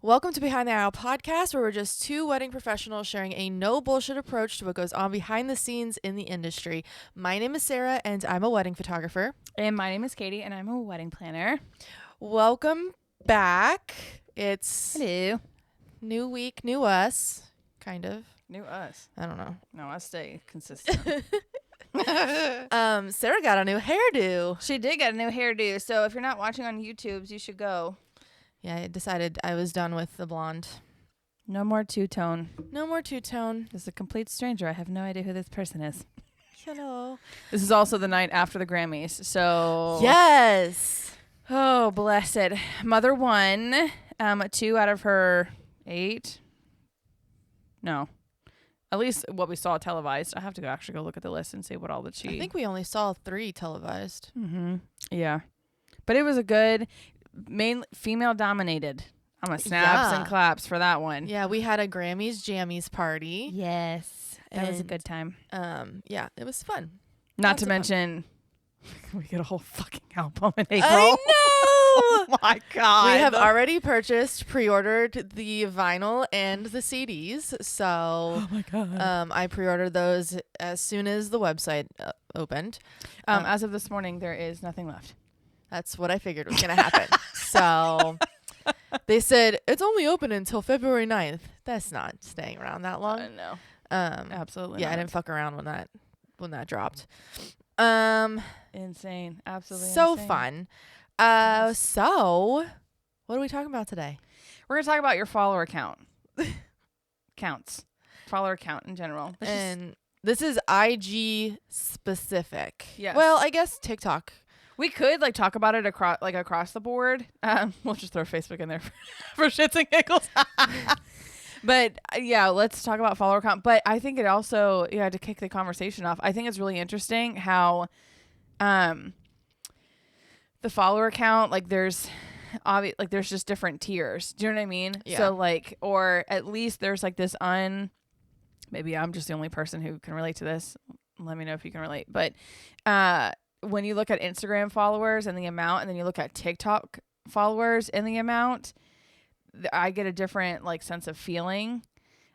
Welcome to Behind the Aisle podcast, where we're just two wedding professionals sharing a no bullshit approach to what goes on behind the scenes in the industry. My name is Sara, and I'm a wedding photographer. And my name is Katie, and I'm a wedding planner. Welcome back. It's Hello. new week, new us, kind of. New us. I don't know. No, I stay consistent. Sara got a new hairdo. She did get a new hairdo, so if you're not watching on YouTube, you should go. Yeah, I decided I was done with the blonde. No more two-tone. No more two-tone. This is a complete stranger. I have no idea who this person is. Hello. This is also the night after the Grammys, so... Yes. Oh, blessed. Mother won 2 out of her 8. No. At least what we saw televised. I have to actually go look at the list and see what all that she... I think we only saw 3 televised. Mm-hmm. Yeah. But it was a good... Mainly female dominated. I'm a snaps and claps for that one. Yeah, we had a Grammys Jammies party. Yes. That was a good time. Yeah, it was fun. Not to mention we get a whole fucking album in April. I know. Oh my god. We have already pre-ordered the vinyl and the CDs. So oh my god. I pre-ordered those as soon as the website opened. As of this morning, there is nothing left. That's what I figured was going to happen. So they said it's only open until February 9th. That's not staying around that long. No. Absolutely yeah, not. I didn't fuck around when that dropped. Insane. Absolutely so insane. Fun. Yes. So what are we talking about today? We're going to talk about your follower count. Counts. Follower count in general. And this is IG specific. Yes. Well, I guess TikTok. We could talk about it across the board. We'll just throw Facebook in there for shits and giggles. But yeah, let's talk about follower count. But I think it also, to kick the conversation off, I think it's really interesting how the follower count, there's just different tiers. Do you know what I mean? Yeah. So or at least there's this maybe I'm just the only person who can relate to this. Let me know if you can relate. But when you look at Instagram followers and the amount, and then you look at TikTok followers and the amount, I get a different sense of feeling.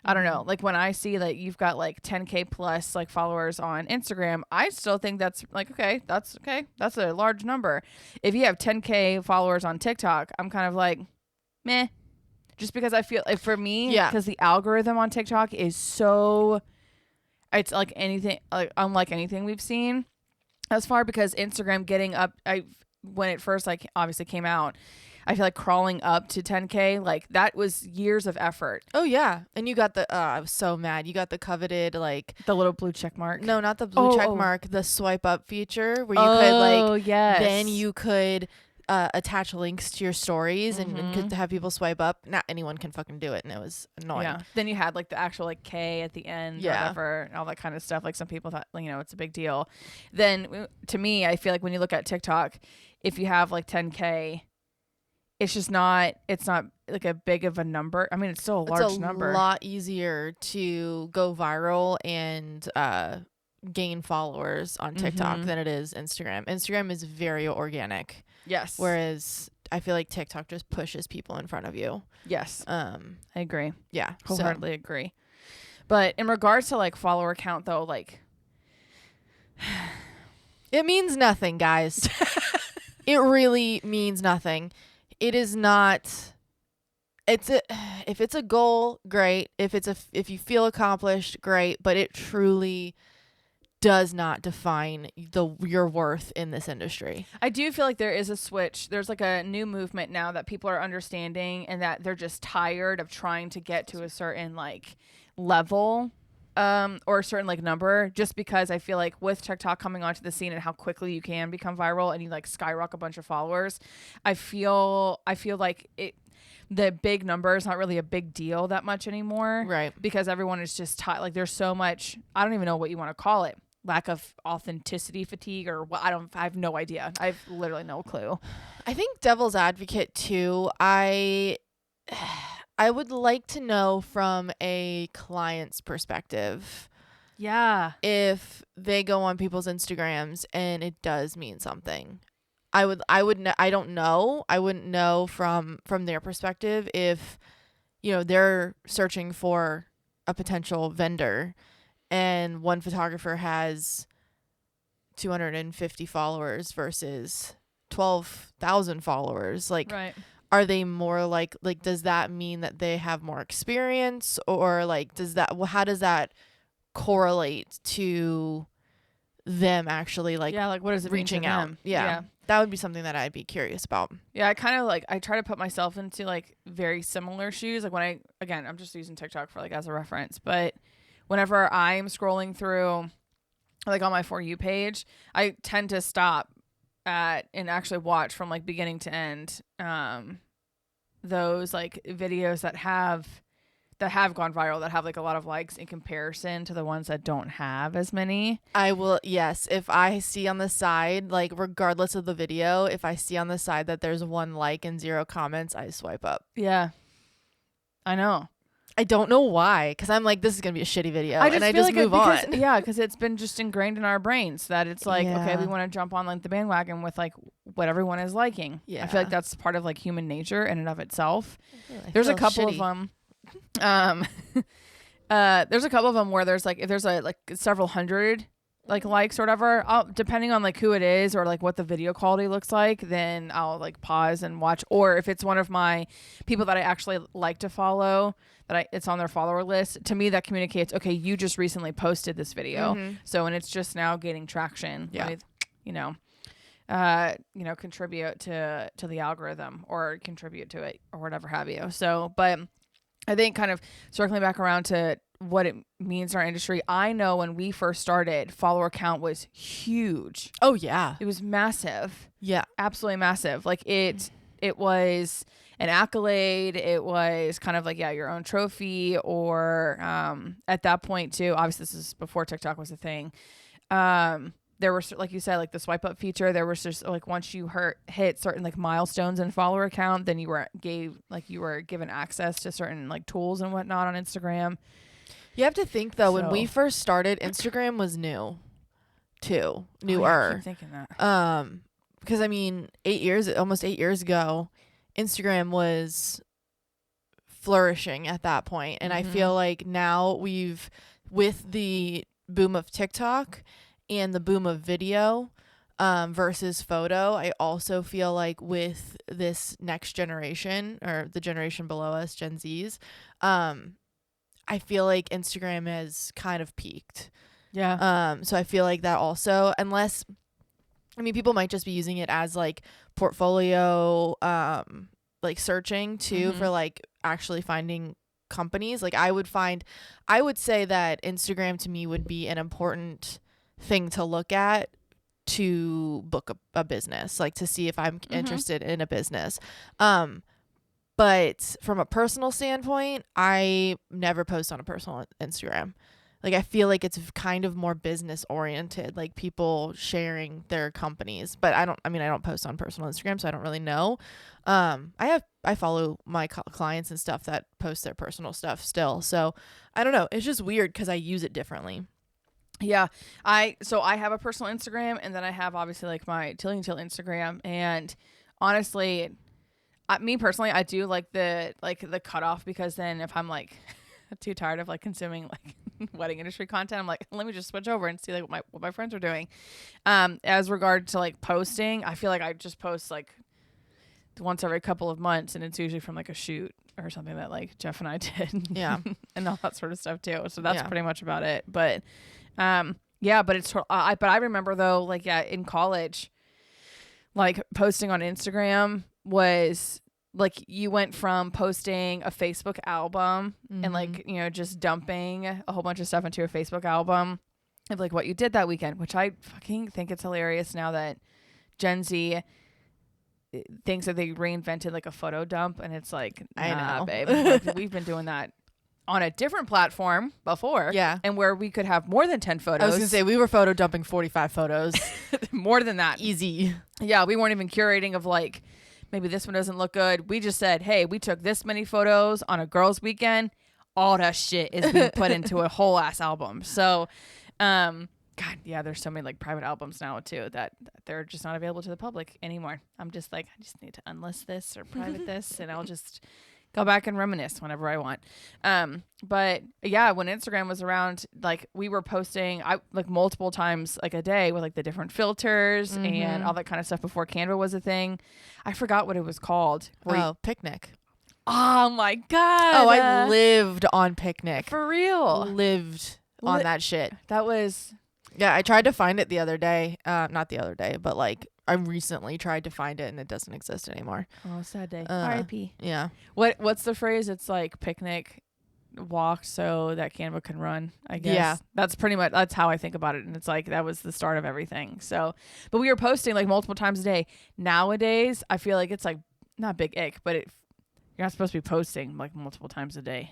I don't know. When I see that you've got 10K plus followers on Instagram, I still think that's okay. That's okay. That's a large number. If you have 10K followers on TikTok, I'm kind of meh. Just because I feel for me, because the algorithm on TikTok is so, it's anything, unlike anything we've seen as far, because Instagram getting up, when it first obviously came out, I feel crawling up to 10K, that was years of effort. Oh yeah. And you got the I was so mad. You got the coveted the little blue check mark. No, not the blue check mark, the swipe up feature where you could yes. Then you could attach links to your stories and could have people swipe up. Not anyone can fucking do it, and it was annoying. Yeah. Then you had the actual K at the end, or whatever, and all that kind of stuff. Some people thought it's a big deal. Then to me, I feel when you look at TikTok, if you have 10K, it's just not. It's not a big of a number. I mean, it's still a large number. It's a lot easier to go viral and gain followers on TikTok than it is Instagram. Instagram is very organic. Yes. Whereas I feel TikTok just pushes people in front of you. Yes. I agree. Yeah. Wholeheartedly agree. But in regards to follower count though, it means nothing, guys. It really means nothing. It is not. If it's a goal, great. If you feel accomplished, great. But it truly does not define your worth in this industry. I do feel there is a switch. There's a new movement now that people are understanding, and that they're just tired of trying to get to a certain level or a certain number, just because I feel with TikTok coming onto the scene and how quickly you can become viral and you skyrocket a bunch of followers, I feel it, the big number is not really a big deal that much anymore. Right. Because everyone is just there's so much, I don't even know what you want to call it. Lack of authenticity fatigue, or what? I have no idea. I have literally no clue. I think devil's advocate too. I would like to know from a client's perspective. Yeah. If they go on people's Instagrams and it does mean something. I don't know. I wouldn't know from their perspective if they're searching for a potential vendor, and one photographer has 250 followers versus 12,000 followers. Like, Right. are they more like, does that mean that they have more experience, or like, how does that correlate to them actually like Yeah, like what does it mean to reaching out? them? Yeah. That would be something that I'd be curious about. Yeah, I kind of like, I try to put myself into like very similar shoes. Like when I'm just using TikTok for like as a reference, but whenever I'm scrolling through like on my For You page, I tend to stop at and actually watch from like beginning to end those like videos that have gone viral, that have like a lot of likes in comparison to the ones that don't have as many. I will, yes. If I see on the side, like regardless of the video, if I see on the side that there's 1 like and 0 comments, I swipe up. Yeah, I know. I don't know why, because I'm like, this is gonna be a shitty video, I and I feel just like move on. Yeah, because it's been just ingrained in our brains that it's like, okay, Yeah. we want to jump on like the bandwagon with like what everyone is liking. Yeah. I feel like that's part of like human nature in and of itself. I There's a feel couple shitty. of them. There's a couple of them where there's like, if there's like several hundred like likes or whatever, depending on like who it is or like what the video quality looks like, then I'll like pause and watch. Or if it's one of my people that I actually like to follow, it's on their follower list, to me that communicates, okay, you just recently posted this video. Mhm. So, and it's just now gaining traction. Yeah. Let me, contribute to the algorithm or contribute to it or whatever have you. So, but I think kind of circling back around to what it means in our industry, I know when we first started, follower count was huge. Oh yeah. It was massive. Yeah. Absolutely massive. Like it was an accolade. It was kind of like, yeah, your own trophy, or at that point too, obviously this is before TikTok was a thing. There were, like you said, like the swipe up feature, there was just like, once you hit certain like milestones in follower count, then you were given access to certain like tools and whatnot on Instagram. You have to think though, when we So- first started, Instagram was new too. Oh, yeah, I Newer. keep thinking that. Because I mean, almost 8 years ago, Instagram was flourishing at that point, and I feel like now with the boom of TikTok and the boom of video versus photo, I also feel like with this next generation, or the generation below us, Gen Zs, I feel like Instagram has kind of peaked. Yeah. So I feel like that also, unless, I mean, people might just be using it as like portfolio, like searching too for like actually finding companies. Like I would say that Instagram to me would be an important thing to look at to book a business, like to see if I'm interested in a business. But from a personal standpoint, I never post on a personal Instagram. Like I feel like it's kind of more business oriented, like people sharing their companies. But I don't post on personal Instagram, so I don't really know. I follow my clients and stuff that post their personal stuff still. So I don't know. It's just weird because I use it differently. Yeah. I have a personal Instagram, and then I have obviously like my Tilly and Till Instagram. And honestly, me personally, I do like the cutoff, because then if I'm like too tired of like consuming like wedding industry content, I'm like, let me just switch over and see like what my friends are doing. As regard to like posting, I feel like I just post like once every couple of months, and it's usually from like a shoot or something that like Jeff and I did. Yeah. And all that sort of stuff too. So that's Yeah. pretty much about it. But yeah, but it's but I remember though, like, yeah, in college, like posting on Instagram was like, you went from posting a Facebook album and like, just dumping a whole bunch of stuff into a Facebook album of like what you did that weekend, which I fucking think it's hilarious now that Gen Z thinks that they reinvented like a photo dump, and it's like, I know. babe. Like, we've been doing that on a different platform before. Yeah. And where we could have more than 10 photos. I was gonna say, we were photo dumping 45 photos. More than that. Easy. Yeah, we weren't even curating of like, maybe this one doesn't look good. We just said, hey, we took this many photos on a girls' weekend. All that shit is being put into a whole ass album. So, God, yeah, there's so many like private albums now too that they're just not available to the public anymore. I'm just like, I just need to unlist this or private this, and I'll just go back and reminisce whenever I want. But yeah, when Instagram was around, like we were posting like multiple times like a day with like the different filters and all that kind of stuff before Canva was a thing. I forgot what it was called. Picnic. Oh my God. Oh, I lived on Picnic. For real. Lived on that shit. That was... Yeah, I tried to find it the other day. Not the other day, but like I recently tried to find it and it doesn't exist anymore. Oh, sad day. R.I.P. Yeah. What's the phrase? It's like Picnic walk so that Canva can run, I guess. Yeah. That's how I think about it. And it's like that was the start of everything. So, but we were posting like multiple times a day. Nowadays, I feel like it's like not big ick, but you're not supposed to be posting like multiple times a day.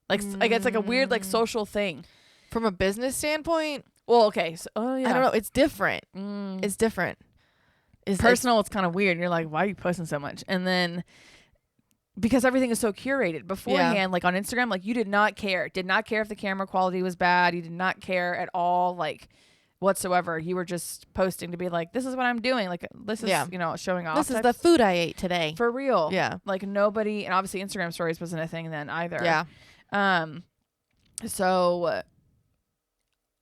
Like it's like a weird like social thing. From a business standpoint, well, okay. So, I don't know. It's different. It's different. It's personal. It's kind of weird. You're like, why are you posting so much? And then because everything is so curated beforehand, like on Instagram, like you did not care if the camera quality was bad. You did not care at all, like whatsoever. You were just posting to be like, this is what I'm doing. Like this is, showing off. This is the food I ate today. For real. Yeah. Like nobody, and obviously Instagram stories wasn't a thing then either. Yeah. So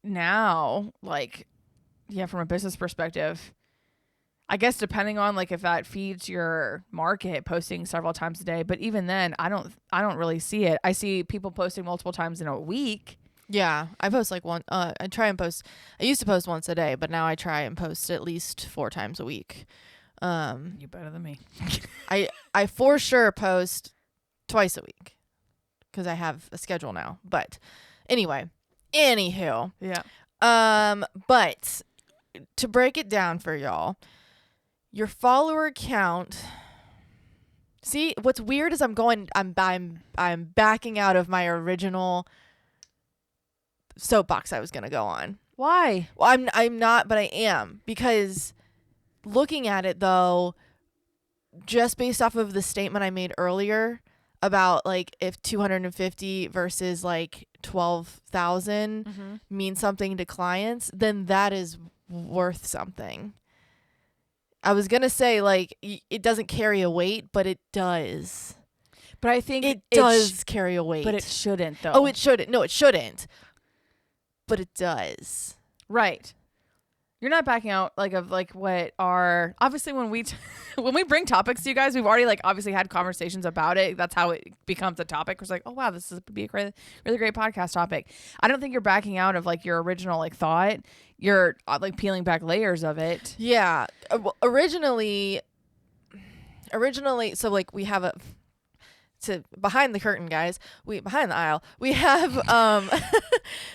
now, like, yeah, from a business perspective, I guess depending on like if that feeds your market, posting several times a day. But even then, I don't really see it. I see people posting multiple times in a week. Yeah, I post like one. I try and post. I used to post once a day, but now I try and post at least 4 times a week. You better than me. I for sure post twice a week because I have a schedule now. But anyway, anywho, yeah. But to break it down for y'all, your follower count. See, what's weird is I'm backing out of my original soapbox I was gonna go on. Why? Well, I'm not, but I am, because looking at it though, just based off of the statement I made earlier about like if 250 versus like 12,000 means something to clients, then that is worth something. I was gonna say like it doesn't carry a weight, but it does. But I think it does carry a weight. But it shouldn't though. Oh, it shouldn't. No, it shouldn't. But it does. Right. You're not backing out like of like what are obviously when we when we bring topics to you guys, we've already like obviously had conversations about it. That's how it becomes a topic. It's like, oh wow, this would be a really great podcast topic. I don't think you're backing out of like your original like thought. You're like peeling back layers of it. Yeah. Originally, so like we have behind the curtain, guys. Behind the aisle, we have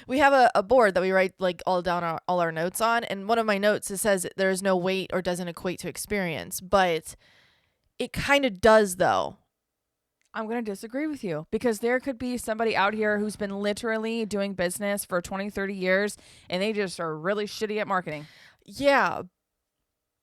we have a board that we write like all our notes on, and one of my notes says there is no weight or doesn't equate to experience, but it kind of does though. I'm going to disagree with you because there could be somebody out here who's been literally doing business for 20, 30 years and they just are really shitty at marketing. Yeah.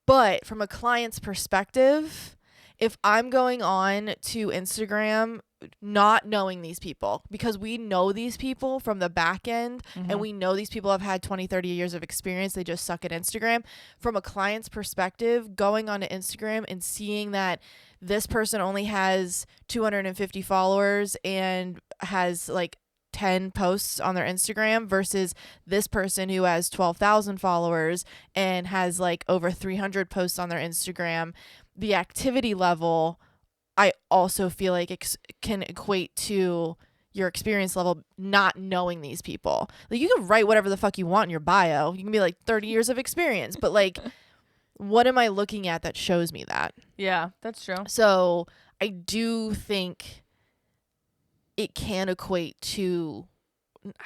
But from a client's perspective, if I'm going on to Instagram not knowing these people, because we know these people from the back end and we know these people have had 20, 30 years of experience, they just suck at Instagram. From a client's perspective, going onto Instagram and seeing that this person only has 250 followers and has like 10 posts on their Instagram versus this person who has 12,000 followers and has like over 300 posts on their Instagram, the activity level, I also feel like it can equate to your experience level not knowing these people. Like you can write whatever the fuck you want in your bio. You can be like 30 years of experience, but like what am I looking at that shows me that? Yeah, that's true. So I do think it can equate to,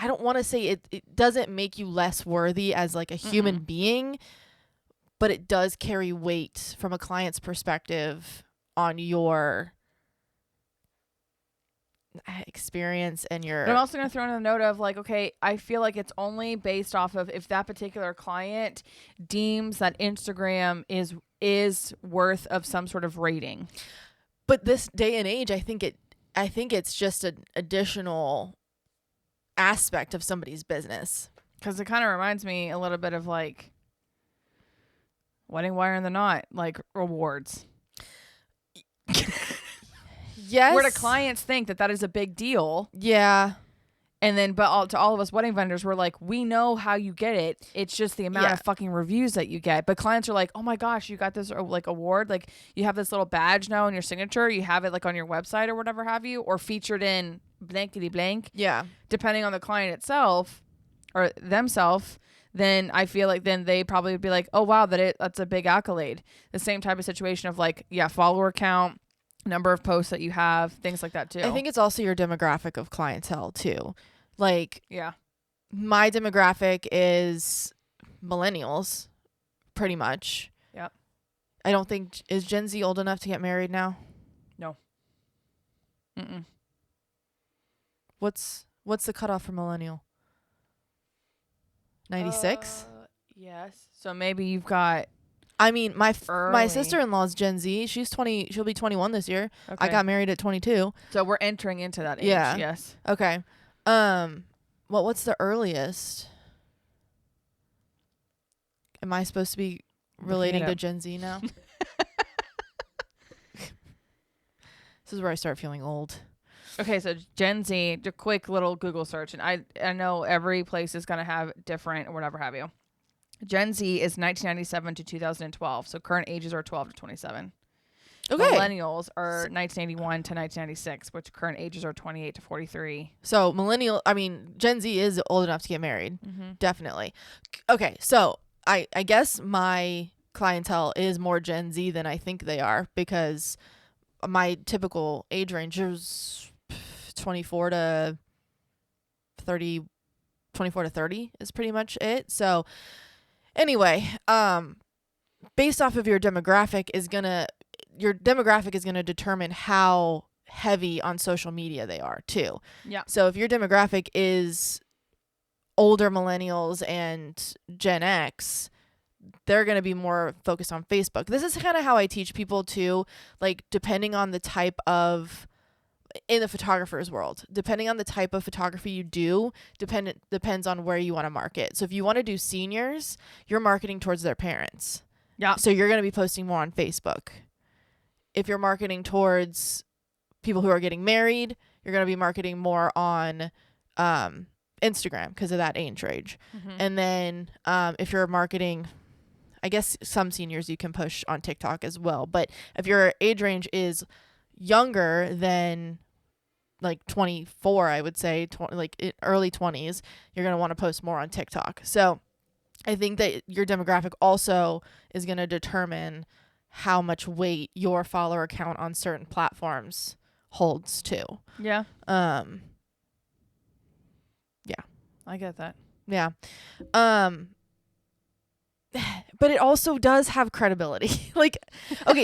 I don't want to say it doesn't make you less worthy as like a human being, but it does carry weight from a client's perspective on your experience and your... But I'm also going to throw in a note of like, okay, I feel like it's only based off of if that particular client deems that Instagram is worth of some sort of rating. But this day and age, I think it's just an additional aspect of somebody's business. Because it kind of reminds me a little bit of like Wedding Wire and the Knot, like rewards. Yes. Where the clients think that is a big deal. Yeah. And then, but to all of us wedding vendors, we're like, we know how you get it. It's just the amount of fucking reviews that you get. But clients are like, oh my gosh, you got this like award. Like you have this little badge now in your signature. You have it like on your website or whatever have you, or featured in blankety blank. Yeah. Depending on the client itself or themselves, then I feel like then they probably would be like, oh wow, that's a big accolade. The same type of situation of like, yeah, follower count, number of posts that you have, things like that too. I think it's also your demographic of clientele too. Like, yeah, my demographic is millennials, pretty much. Yep. I don't think, is Gen Z old enough to get married now? No. Mm-mm. What's the cutoff for millennial? 96? Yes. So maybe you've got. I mean, my early. sister-in-law's Gen Z. She's 20. She'll be 21 this year. Okay. I got married at 22. So we're entering into that age. Yeah. Yes. Okay. What's the earliest? Am I supposed to be relating to Gen Z now? This is where I start feeling old. Okay, so Gen Z, a quick little Google search, and I know every place is gonna have different or whatever have you. Gen Z is 1997 to 2012, so current ages are 12 to 27. Okay. Millennials are 1981 to 1996, which current ages are 28 to 43. So Gen Z is old enough to get married. Mm-hmm. Definitely. Okay, so I guess my clientele is more Gen Z than I think they are, because my typical age range is 24 to 30 is pretty much it. So anyway, based off of your demographic is going to determine how heavy on social media they are too. Yeah. So if your demographic is older millennials and Gen X, they're going to be more focused on Facebook. This is kind of how I teach people too, like depending on the type of, in the photographer's world, depending on the type of photography you do, depends on where you want to market. So if you want to do seniors, you're marketing towards their parents. Yeah. So you're going to be posting more on Facebook. If you're marketing towards people who are getting married, you're going to be marketing more on Instagram because of that age range. Mm-hmm. And then if you're marketing, I guess some seniors you can push on TikTok as well. But if your age range is younger than like 24, I would say, early 20s, you're going to want to post more on TikTok. So I think that your demographic also is going to determine how much weight your follower count on certain platforms holds too. Yeah. Yeah. I get that. Yeah. But it also does have credibility.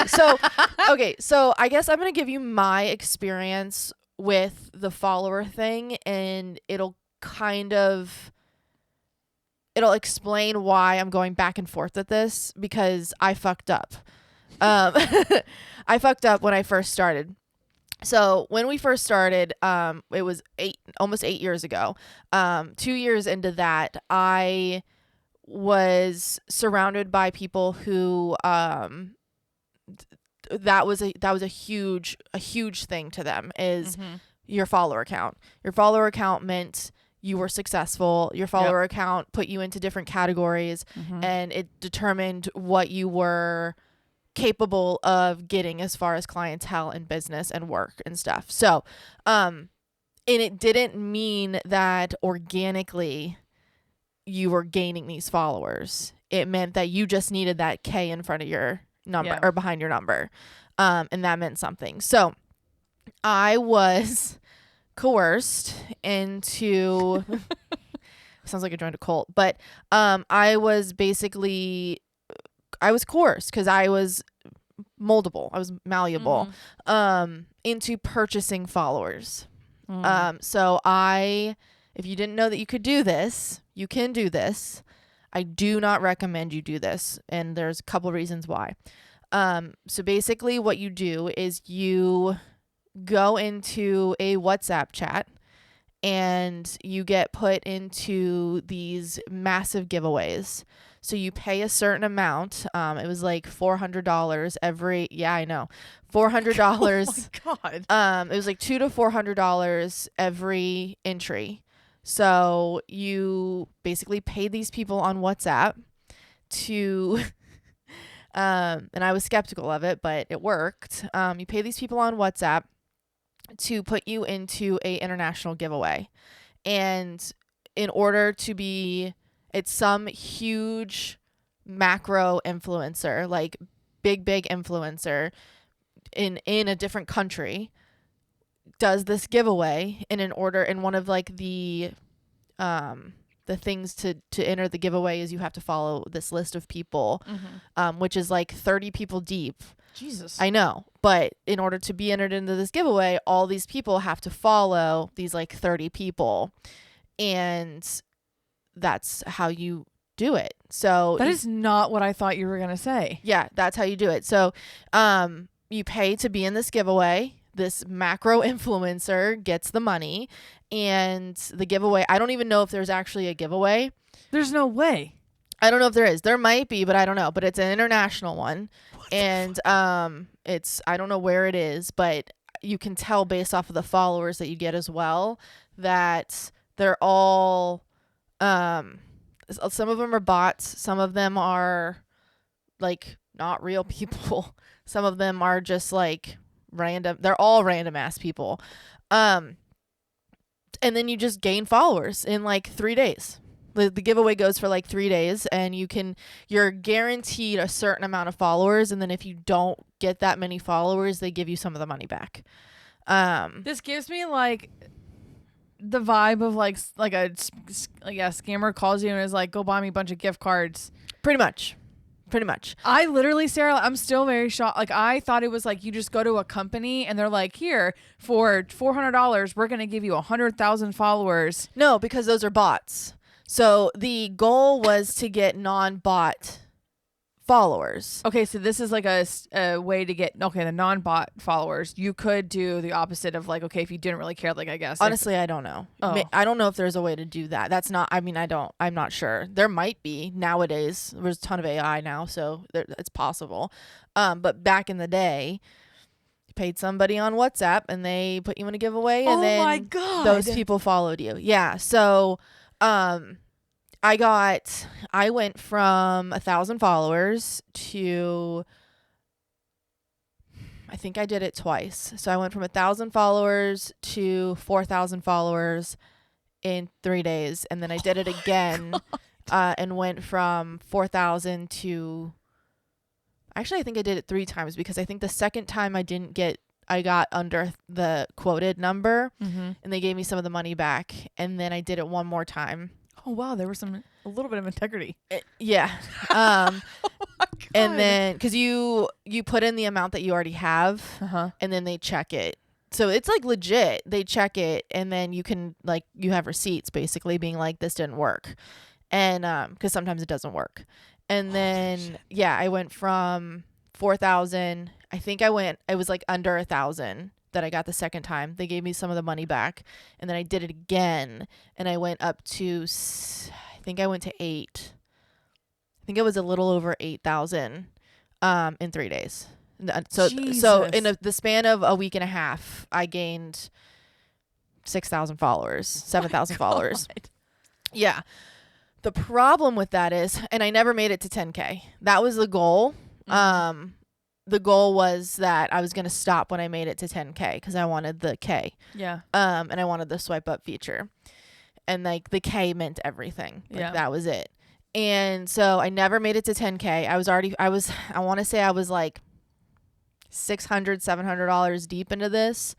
So I guess I'm going to give you my experience with the follower thing, and it'll explain why I'm going back and forth with this, because I fucked up. I fucked up when I first started. So when we first started, it was almost 8 years ago. 2 years into that, I was surrounded by people who that was a huge thing to them, is your follower count. Your follower count meant you were successful. Your follower count put you into different categories, and it determined what you were capable of getting as far as clientele and business and work and stuff. So, and it didn't mean that organically you were gaining these followers. It meant that you just needed that K in front of your number or behind your number. And that meant something. So I was coerced into, sounds like I joined a cult, but I was coerced because I was moldable. I was malleable into purchasing followers. So if you didn't know that you could do this, you can do this. I do not recommend you do this, and there's a couple reasons why. So basically what you do is you go into a WhatsApp chat and you get put into these massive giveaways. So you pay a certain amount. It was like $400 every. Yeah, I know, $400. Oh my God. It was like $200 to $400 every entry. So you basically paid these people on WhatsApp to, and I was skeptical of it, but it worked. You pay these people on WhatsApp to put you into a international giveaway. And in order to be, it's some huge macro influencer, like big influencer in a different country does this giveaway. And in order, and one of like the things to enter the giveaway is you have to follow this list of people, which is like 30 people deep. Jesus. I know, but in order to be entered into this giveaway, all these people have to follow these like 30 people, and that's how you do it. So that is not what I thought you were gonna say. Yeah, that's how you do it. So you pay to be in this giveaway. This macro influencer gets the money, and the giveaway, I don't even know if there's actually a giveaway. There's no way. I don't know if there is. There might be, but I don't know. But it's an international one. And it's, I don't know where it is, but you can tell based off of the followers that you get as well that they're all some of them are bots, some of them are like not real people. Some of them are just like random. They're all random ass people. And then you just gain followers in like 3 days. The giveaway goes for like 3 days, and you're guaranteed a certain amount of followers. And then if you don't get that many followers, they give you some of the money back. This gives me like the vibe of like a scammer calls you and is like, go buy me a bunch of gift cards. Pretty much. I literally, Sarah, I'm still very shocked. Like, I thought it was like you just go to a company and they're like, here, for $400, we're going to give you 100,000 followers. No, because those are bots. So the goal was to get non-bot followers. Okay, so this is like a way to get, the non-bot followers. You could do the opposite of like, okay, if you didn't really care, like, I guess. Honestly, I don't know. Oh. I don't know if there's a way to do that. That's not, I mean, I'm not sure. There might be nowadays. There's a ton of AI now, so it's possible. But back in the day, you paid somebody on WhatsApp and they put you in a giveaway, and then my God, those people followed you. Yeah. So, I went from 1,000 followers to, I think I did it twice. So I went from 1,000 followers to 4,000 followers in 3 days. And then I did it again, and went from 4,000 to, actually, I think I did it 3 times, because I think the second time I got under the quoted number, and they gave me some of the money back. And then I did it one more time. Oh wow, there was a little bit of integrity. Yeah. Oh my God. And then because you put in the amount that you already have, and then they check it. So it's like legit. They check it, and then you can, like, you have receipts basically being like, this didn't work, and because sometimes it doesn't work. And then I went from 4,000. I think I was like under 1,000 that I got the second time. They gave me some of the money back, and then I did it again, and I went up to, I think I went to 8. I think it was a little over 8,000 in 3 days. So in the span of a week and a half, I gained 6,000 followers, 7,000 followers. Yeah. The problem with that is, and I never made it to 10K. That was the goal. The goal was that I was going to stop when I made it to 10K, because I wanted the K. Yeah. And I wanted the swipe up feature. And like the K meant everything. Like that was it. And so I never made it to 10K. I want to say I was like $600, $700 deep into this.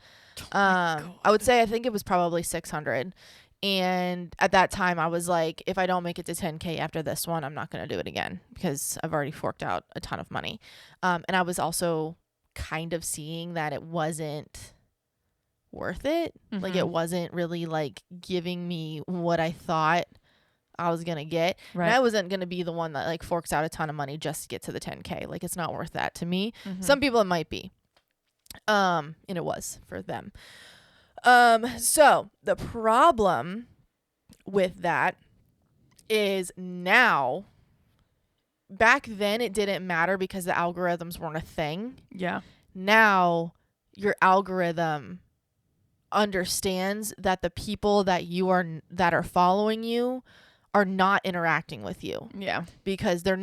I would say, I think it was probably 600. And at that time I was like, if I don't make it to 10K after this one, I'm not going to do it again, because I've already forked out a ton of money. And I was also kind of seeing that it wasn't worth it. Like, it wasn't really like giving me what I thought I was going to get. Right. And I wasn't going to be the one that like forks out a ton of money just to get to the 10K. Like, it's not worth that to me. Some people it might be. And it was for them. So the problem with that is now back then it didn't matter because the algorithms weren't a thing. Yeah. Now your algorithm understands that the people that are following you are not interacting with you. Yeah. Because they're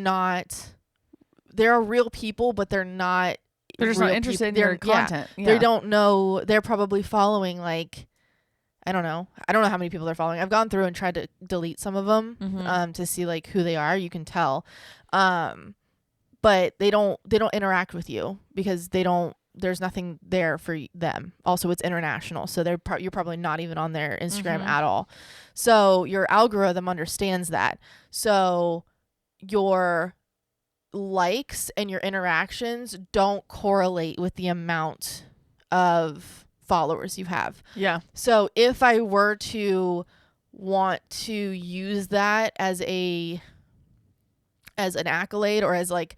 real people, but they're not. They're just not interested in your content. Yeah. They don't know. They're probably following like, I don't know how many people they're following. I've gone through and tried to delete some of them to see like who they are. You can tell, but they don't interact with you because there's nothing there for them. Also, it's international, so you're probably not even on their Instagram at all. So your algorithm understands that. So your likes and your interactions don't correlate with the amount of followers you have. Yeah. So if I were to want to use that as an accolade or as like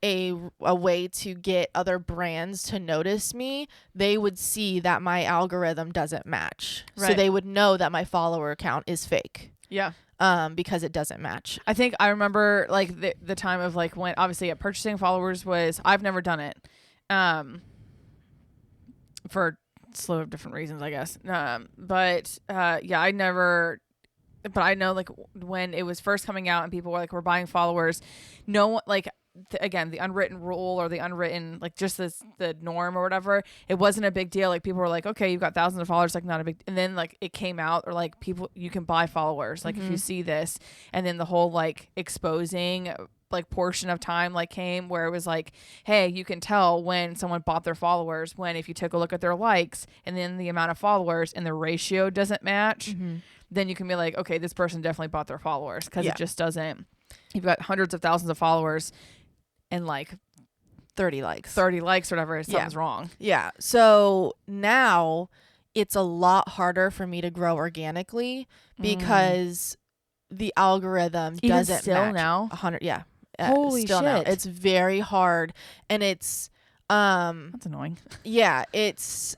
a way to get other brands to notice me, they would see that my algorithm doesn't match. Right. So they would know that my follower count is fake. Yeah. Because it doesn't match. I think I remember like the time of like when obviously purchasing followers I've never done it. For slew of different reasons, I guess. But I never. But I know like when it was first coming out and people were buying followers, no one like. Again, the unwritten rule or the unwritten like just the norm or whatever, it wasn't a big deal. Like people were like, okay, you've got thousands of followers, like not a big. And then like it came out or like people, you can buy followers like if you see this, and then the whole like exposing like portion of time like came where it was like, hey, you can tell when someone bought their followers when if you took a look at their likes and then the amount of followers and the ratio doesn't match, then you can be like, okay, this person definitely bought their followers because it just doesn't. You've got hundreds of thousands of followers and like 30 likes or whatever, something's wrong. Yeah. So now it's a lot harder for me to grow organically because the algorithm even doesn't still match. now 100. Yeah. Holy still shit. Now. It's very hard. And it's, that's annoying. Yeah. It's,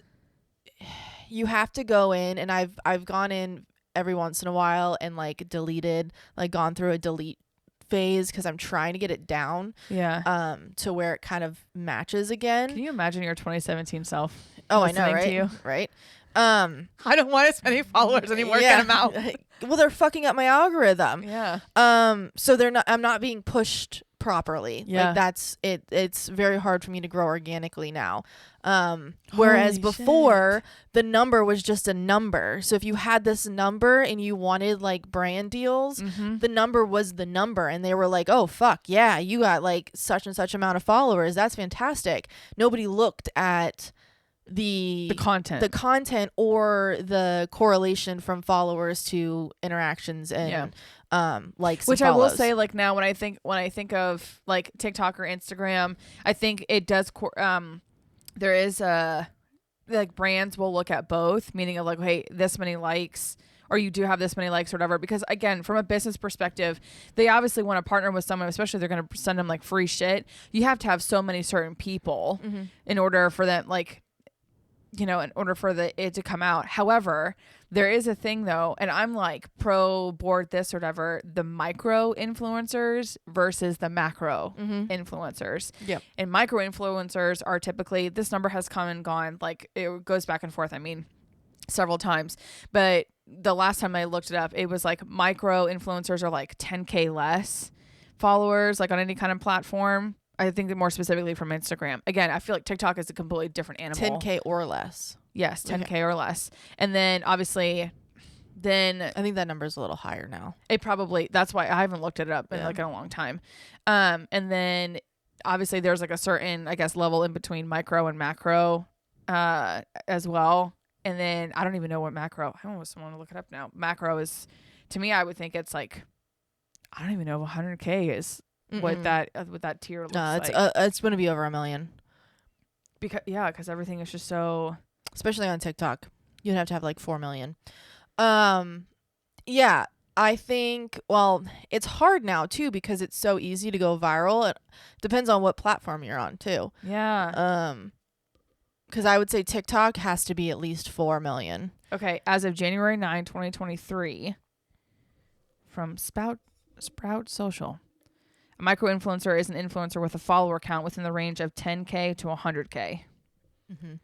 you have to go in and I've gone in every once in a while and like deleted, like gone through a delete phase because I'm trying to get it down to where it kind of matches again. Can you imagine your 2017 self? Oh, I know, right? To you? Right. I don't want as many followers anymore. Get them out. Well, they're fucking up my algorithm. Yeah. So I'm not being pushed properly. Yeah. Like that's it. It's very hard for me to grow organically now. Whereas before the number was just a number. So if you had this number and you wanted like brand deals, the number was the number, and they were like, oh fuck yeah, you got like such and such amount of followers. That's fantastic. Nobody looked at the content or the correlation from followers to interactions and likes, which and I will follows. say, like now when I think of like TikTok or Instagram, I think it does there is like brands will look at both, meaning of like, hey, this many likes or you do have this many likes or whatever, because again, from a business perspective, they obviously want to partner with someone, especially if they're going to send them like free shit. You have to have so many certain people in order for them, like, you know, in order for it to come out. However, there is a thing though, and I'm like pro board this or whatever, the micro influencers versus the macro influencers. Yeah. And micro influencers are typically, this number has come and gone, like it goes back and forth. I mean, several times, but the last time I looked it up, it was like micro influencers are like 10K less followers, like on any kind of platform. I think that more specifically from Instagram. Again, I feel like TikTok is a completely different animal. 10K or less. Yes, 10K or less. And then obviously, I think that number is a little higher now. It probably, that's why I haven't looked it up in like in a long time. And then obviously there's like a certain, I guess, level in between micro and macro as well. And then I don't even know what macro, I almost want to look it up now. Macro is, to me, I would think it's like, I don't even know what 100K is. What that tier looks like. It's going to be over 1 million. Because everything is just so, especially on TikTok, you'd have to have like 4 million. Yeah, I think, well, it's hard now too because it's so easy to go viral. It depends on what platform you're on too. Yeah. Because I would say TikTok has to be at least 4 million. Okay, as of January 9, 2023, from Sprout Social. A micro influencer is an influencer with a follower count within the range of 10K to 100K. Mm-hmm.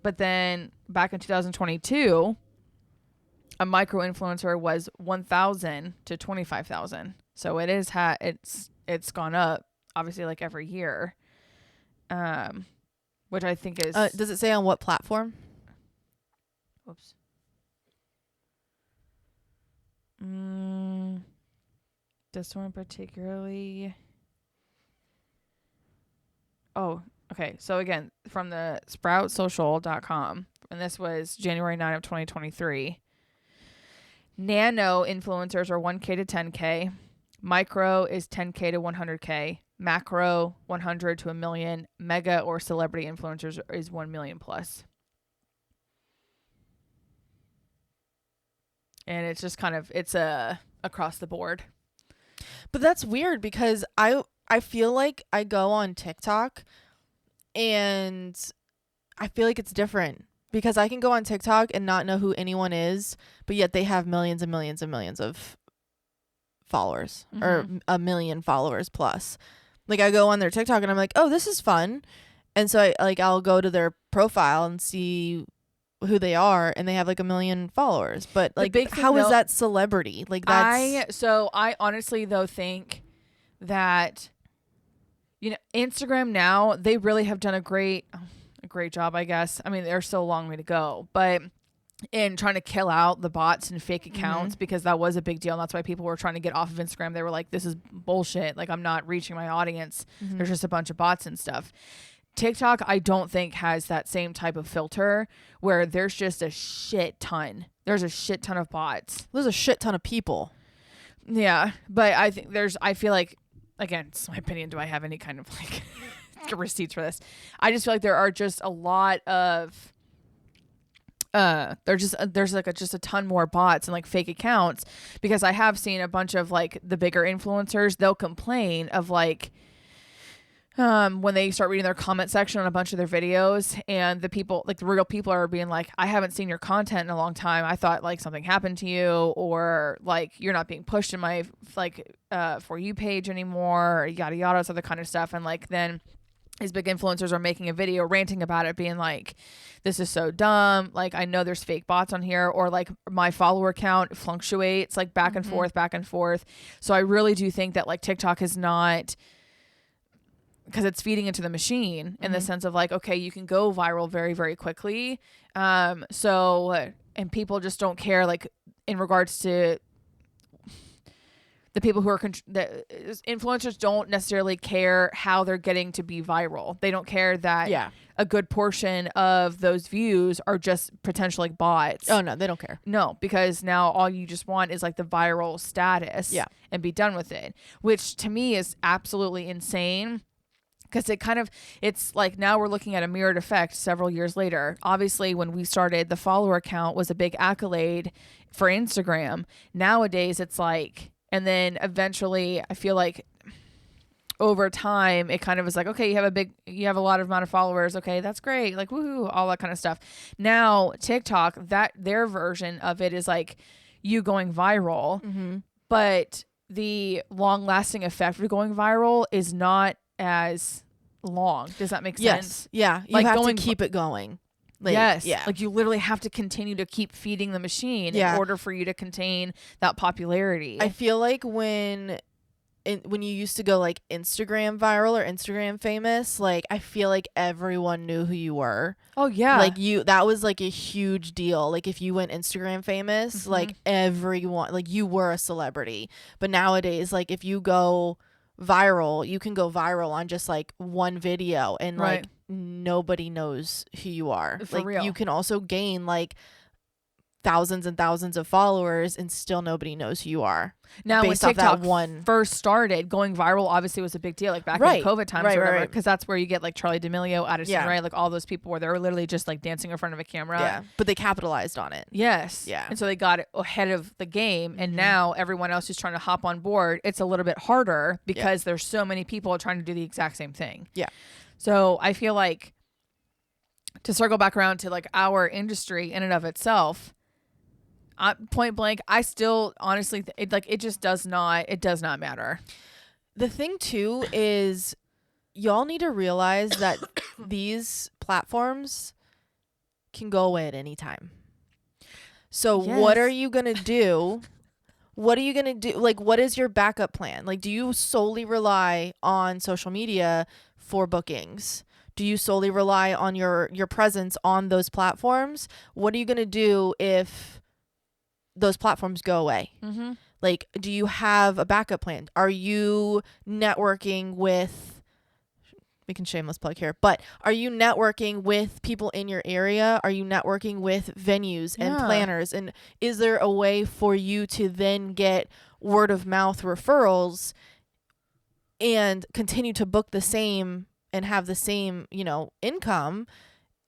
But then back in 2022, a micro influencer was 1,000 to 25,000. So it is it's gone up obviously like every year. Which I think is Does it say on what platform? Whoops. This one particularly. Oh, okay. So again, from the sproutsocial.com, and this was January 9 of 2023. Nano influencers are 1K to 10K. Micro is 10K to 100K. Macro 100 to a million. Mega or celebrity influencers is 1 million plus. And it's just kind of across the board. But that's weird because I feel like I go on TikTok and I feel like it's different because I can go on TikTok and not know who anyone is, but yet they have millions and millions and millions of followers or a million followers plus. Like I go on their TikTok and I'm like, oh, this is fun. And so I'll go to their profile and see who they are, and they have like 1 million followers. But like, how is that celebrity? Like that's I honestly though think that, you know, Instagram now, they really have done a great job, I guess. I mean, there's still a long way to go, but in trying to kill out the bots and fake accounts, because that was a big deal. And that's why people were trying to get off of Instagram. They were like, this is bullshit. Like, I'm not reaching my audience. There's just a bunch of bots and stuff. TikTok, I don't think has that same type of filter where there's just a shit ton. There's a shit ton of bots. There's a shit ton of people. Yeah. But I feel like, again, it's my opinion. Do I have any kind of like receipts for this? I just feel like there are just a lot of, there's just a ton more bots and like fake accounts, because I have seen a bunch of like the bigger influencers, they'll complain of like, when they start reading their comment section on a bunch of their videos, and the people, like the real people, are being like, I haven't seen your content in a long time. I thought like something happened to you, or like you're not being pushed in my like For You page anymore, or yada yada, this other kind of stuff. And like then these big influencers are making a video ranting about it, being like, this is so dumb. Like, I know there's fake bots on here, or like my follower count fluctuates like back and forth, back and forth. So I really do think that like TikTok is not, because it's feeding into the machine in the sense of like, okay, you can go viral very, very quickly. And people just don't care, like in regards to the people who are, the influencers don't necessarily care how they're getting to be viral. They don't care that a good portion of those views are just potentially bots. Oh no, they don't care. No, because now all you just want is like the viral status and be done with it, which to me is absolutely insane. Because it's like now we're looking at a mirrored effect several years later. Obviously, when we started, the follower count was a big accolade for Instagram. Nowadays, it's like, and then eventually, I feel like over time, it kind of is like, okay, you have a lot of amount of followers. Okay, that's great. Like, woohoo, all that kind of stuff. Now, TikTok, their version of it is like you going viral, but the long lasting effect of going viral is not as long. Does that make sense? Yeah. You like have to keep it going. Like, yes. Yeah. Like you literally have to continue to keep feeding the machine in order for you to contain that popularity. I feel like when you used to go like Instagram viral or Instagram famous, like I feel like everyone knew who you were. Oh yeah. Like that was like a huge deal. Like if you went Instagram famous, like everyone, like you were a celebrity. But nowadays, like if you go viral, you can go viral on just like one video and like nobody knows who you are. For like real. You can also gain like thousands and thousands of followers and still nobody knows who you are. Now, based when off that TikTok first started, going viral obviously was a big deal, like back in COVID times or whatever, because that's where you get like Charli D'Amelio, Addison Rae, like all those people where they're literally just like dancing in front of a camera. Yeah, but they capitalized on it. Yes. Yeah. And so they got ahead of the game, and now everyone else who's trying to hop on board, it's a little bit harder because there's so many people trying to do the exact same thing. Yeah. So I feel like, to circle back around to like our industry in and of itself, Point blank, I still honestly, it just does not matter. The thing too is y'all need to realize that these platforms can go away at any time. So what are Yes. you going to do? What are you going to do? Like, what is your backup plan? Like, do you solely rely on social media for bookings? Do you solely rely on your presence on those platforms? What are you going to do if those platforms go away? Mm-hmm. Like, do you have a backup plan? Are you networking with, we can shameless plug here, but are you networking with people in your area? Are you networking with venues and planners? And is there a way for you to then get word of mouth referrals and continue to book the same and have the same, income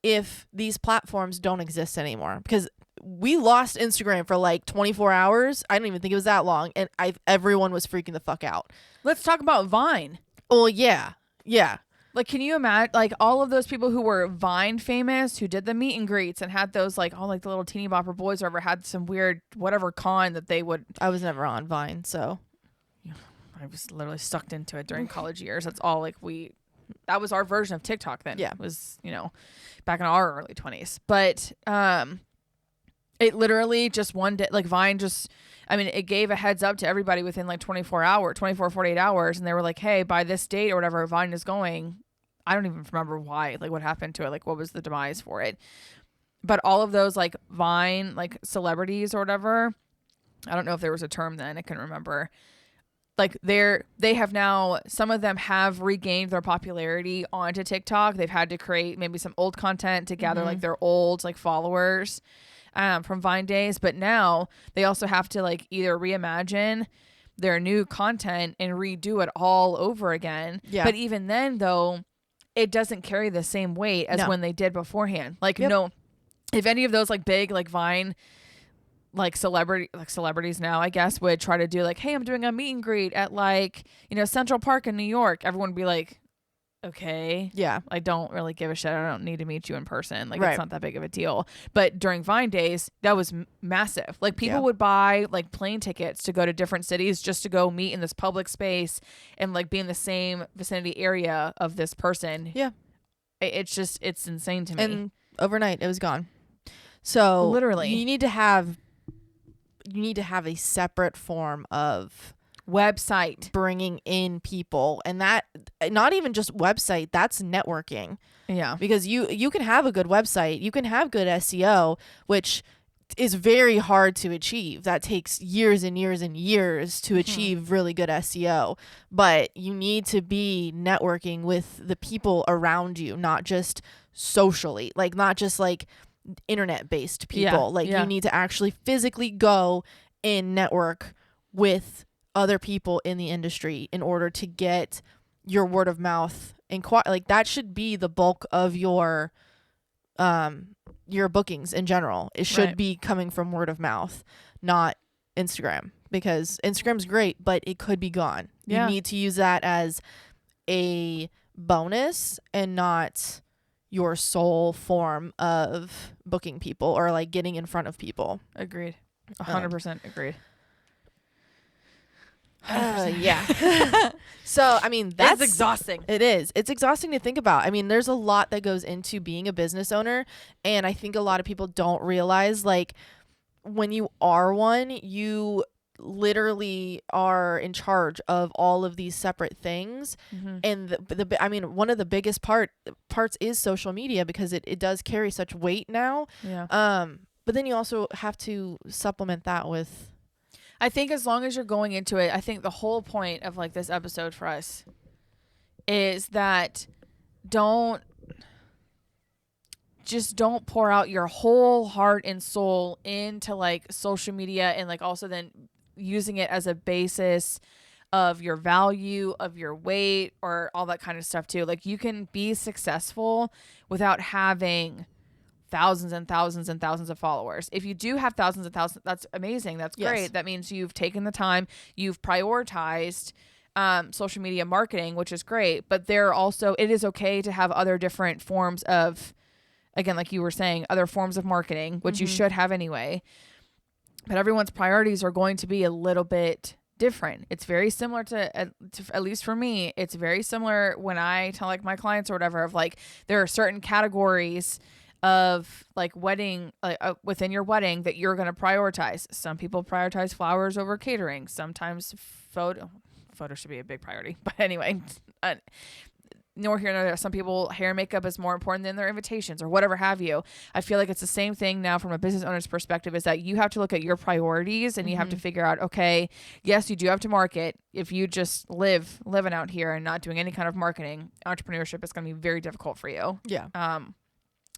if these platforms don't exist anymore? Because we lost Instagram for like 24 hours. I don't even think it was that long. And everyone was freaking the fuck out. Let's talk about Vine. Oh, yeah. Yeah. Like, can you imagine, like, all of those people who were Vine famous, who did the meet and greets and had those, like, all, like, the little teeny bopper boys or ever had some weird whatever con that they would. I was never on Vine, so. I was literally sucked into it during college years. That's all, like, that was our version of TikTok then. Yeah. Was, back in our early 20s. But, it literally just one day, like, Vine just, it gave a heads up to everybody within, like, 48 hours. And they were like, hey, by this date or whatever, Vine is going. I don't even remember why, like, what happened to it, like, what was the demise for it. But all of those, like, Vine, like, celebrities or whatever, I don't know if there was a term then, I couldn't remember. Like, they have now, some of them have regained their popularity onto TikTok. They've had to create maybe some old content to gather, like, their old, like, followers from Vine days. But now they also have to, like, either reimagine their new content and redo it all over again. Yeah. But even then, though, it doesn't carry the same weight as when they did beforehand. Like, no, if any of those, like, big, like, Vine, like, celebrities now, I guess, would try to do, like, hey, I'm doing a meet and greet at, like, Central Park in New York, everyone would be like, okay. Yeah. I don't really give a shit. I don't need to meet you in person. Like, Right. It's not that big of a deal. But during Vine days, that was massive. Like, people would buy, like, plane tickets to go to different cities just to go meet in this public space and, like, be in the same vicinity area of this person. Yeah. It's insane to me. And overnight it was gone. So literally, you need to have a separate form of website bringing in people, and that not even just website, that's networking. Yeah. Because you can have a good website, you can have good SEO, which is very hard to achieve. That takes years and years and years to achieve really good SEO. But you need to be networking with the people around you, not just socially, like not just like internet based people. You need to actually physically go and network with other people in the industry in order to get your word of mouth and like that should be the bulk of your bookings in general. It should be coming from word of mouth, not Instagram, because Instagram's great, but it could be gone. You need to use that as a bonus and not your sole form of booking people or like getting in front of people. Agreed. 100% agreed. Yeah. So, that's exhausting. It is. It's exhausting to think about. There's a lot that goes into being a business owner. And I think a lot of people don't realize, like, when you are one, you literally are in charge of all of these separate things. And one of the biggest parts is social media, because it does carry such weight now. Yeah. But then you also have to supplement that with, I think as long as you're going into it, I think the whole point of, like, this episode for us is that don't pour out your whole heart and soul into, like, social media and, like, also then using it as a basis of your value, of your weight, or all that kind of stuff too. Like, you can be successful without having thousands and thousands and thousands of followers. If you do have thousands and thousands, that's amazing. That's great. Yes. That means you've taken the time, you've prioritized social media marketing, which is great. But it is okay to have other different forms of, again, like you were saying, other forms of marketing, which you should have anyway. but everyone's priorities are going to be a little bit different. It's very similar to at least for me, it's very similar when I tell like my clients or whatever of like, there are certain categories of like wedding, within your wedding that you're going to prioritize. Some people prioritize flowers over catering. Sometimes photo should be a big priority, but anyway, nor here nor there. Some people, hair and makeup is more important than their invitations or whatever have you. I feel like it's the same thing now from a business owner's perspective, is that you have to look at your priorities and you have to figure out, okay, yes, you do have to market. If you just living out here and not doing any kind of marketing, entrepreneurship is going to be very difficult for you. Yeah.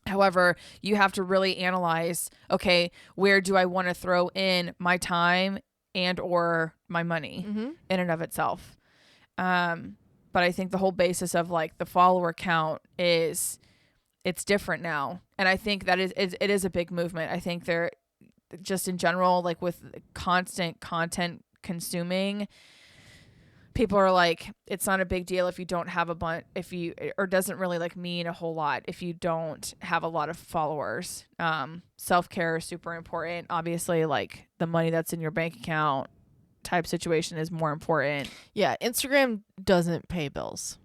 However, you have to really analyze, okay, where do I want to throw in my time and or my money in and of itself? But I think the whole basis of like the follower count is it's different now. And I think that it is a big movement. I think they're just in general, like with constant content consuming, people are like, it's not a big deal if you don't have a bunch, or doesn't really like mean a whole lot if you don't have a lot of followers. Self-care is super important. Obviously, like the money that's in your bank account type situation is more important. Yeah. Instagram doesn't pay bills.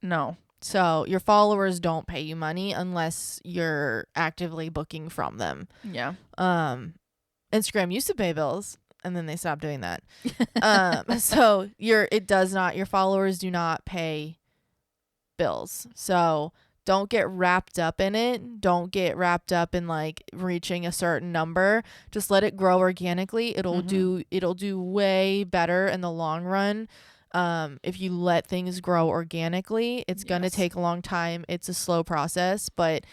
No. So your followers don't pay you money unless you're actively booking from them. Yeah. Instagram used to pay bills and then they stopped doing that. So your followers do not pay bills. So don't get wrapped up in it. Don't get wrapped up in like reaching a certain number. Just let it grow organically. It'll do way better in the long run. If you let things grow organically, it's going to take a long time. It's a slow process, but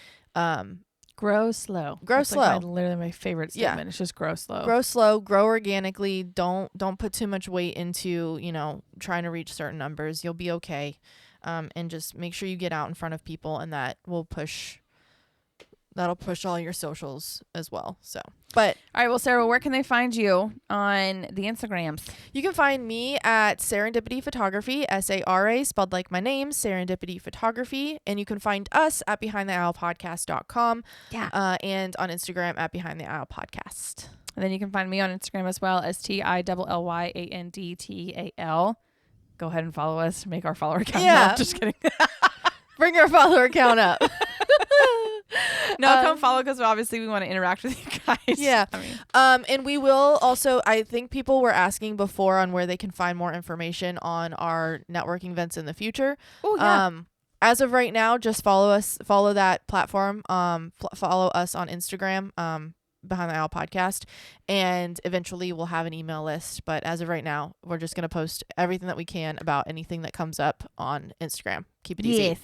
grow slow. That's slow. Like literally my favorite statement. Yeah. It's just grow slow. Grow slow, grow organically. Don't put too much weight into, trying to reach certain numbers. You'll be okay. And just make sure you get out in front of people, and that'll push all your socials as well. So, but all right, well, Sarah, where can they find you on the Instagrams? You can find me at Serendipity Photography, SARA, spelled like my name, Serendipity Photography. And you can find us at BehindTheAislePodcast.com. Yeah. And on Instagram at Behind the Aisle Podcast. And then you can find me on Instagram as well as TILLYANDTAL. Go ahead and follow us. Make our follower count up. Just kidding. Bring our follower count up. No, come follow because obviously we want to interact with you guys. Yeah. And we will also, I think people were asking before on where they can find more information on our networking events in the future. Oh, yeah. As of right now, just follow that platform. Follow us on Instagram, Behind the Aisle Podcast, and eventually we'll have an email list. But as of right now, we're just going to post everything that we can about anything that comes up on Instagram. Keep it easy. Yes.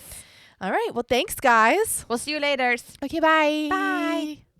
All right. Well, thanks, guys. We'll see you later. Okay, bye. Bye.